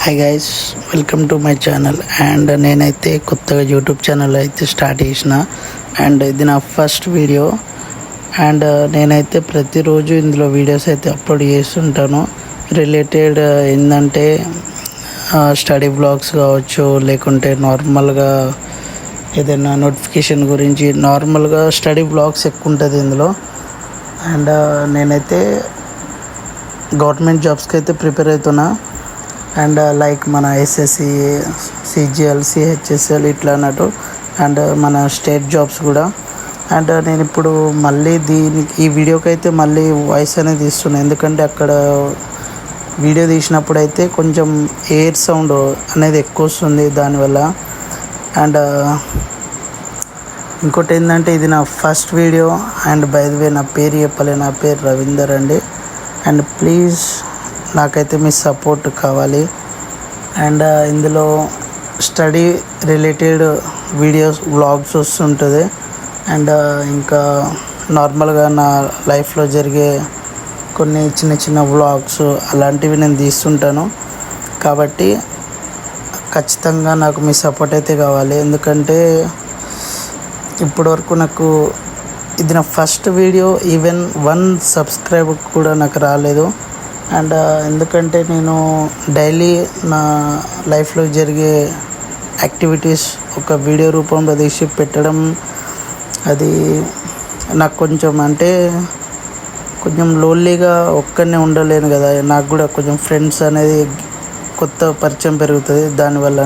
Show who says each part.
Speaker 1: Hi guys, welcome to my channel. And నేనైతే కొత్తగా YouTube channel అయితే స్టార్ట్ చేసిన. అండ్ ఇది నా ఫస్ట్ వీడియో. అండ్ నేనైతే ప్రతిరోజు ఇందులో వీడియోస్ అయితే అప్లోడ్ చేస్తుంటాను. రిలేటెడ్ ఏంటంటే స్టడీ బ్లాగ్స్ కావచ్చు, లేకుంటే నార్మల్గా ఏదైనా నోటిఫికేషన్ గురించి నార్మల్గా స్టడీ బ్లాగ్స్ ఎక్కువ ఉంటుంది ఇందులో. అండ్ నేనైతే గవర్నమెంట్ జాబ్స్కి అయితే ప్రిపేర్ అవుతున్నా. అండ్ లైక్ మన ఎస్ఎస్సి, సిజిఎల్, సిహెచ్ఎస్ఎల్ ఇట్లా అన్నట్టు. అండ్ మన స్టేట్ జాబ్స్ కూడా. అండ్ నేను ఇప్పుడు మళ్ళీ ఈ వీడియోకి అయితే మళ్ళీ వాయిస్ అనేది ఇస్తున్నాను, ఎందుకంటే అక్కడ వీడియో తీసినప్పుడు అయితే కొంచెం ఎయిర్ సౌండ్ అనేది ఎక్కువ వస్తుంది దానివల్ల. అండ్ ఇంకోటి ఏంటంటే ఇది నా first video. And by the way నా పేరు చెప్పలే, నా పేరు రవీందర్ అండి. అండ్ ప్లీజ్ నాకైతే మీ సపోర్ట్ కావాలి. అండ్ ఇందులో స్టడీ రిలేటెడ్ వీడియోస్, వ్లాగ్స్ వస్తుంటుంది. అండ్ ఇంకా నార్మల్గా నా లైఫ్లో జరిగే కొన్ని చిన్న చిన్న వ్లాగ్స్ అలాంటివి నేను తీస్తుంటాను. కాబట్టి ఖచ్చితంగా నాకు మీ సపోర్ట్ అయితే కావాలి, ఎందుకంటే ఇప్పటివరకు నాకు ఇది నా ఫస్ట్ వీడియో. ఈవెన్ 1 సబ్స్క్రైబర్ కూడా నాకు రాలేదు. అండ్ ఎందుకంటే నేను డైలీ నా లైఫ్లో జరిగే యాక్టివిటీస్ ఒక వీడియో రూపంలో తీసి పెట్టడం, అది నాకు కొంచెం లోన్లీగా ఒక్కనే ఉండలేను కదా. నాకు కూడా కొంచెం ఫ్రెండ్స్ అనేది కొత్త పరిచయం పెరుగుతుంది దానివల్ల.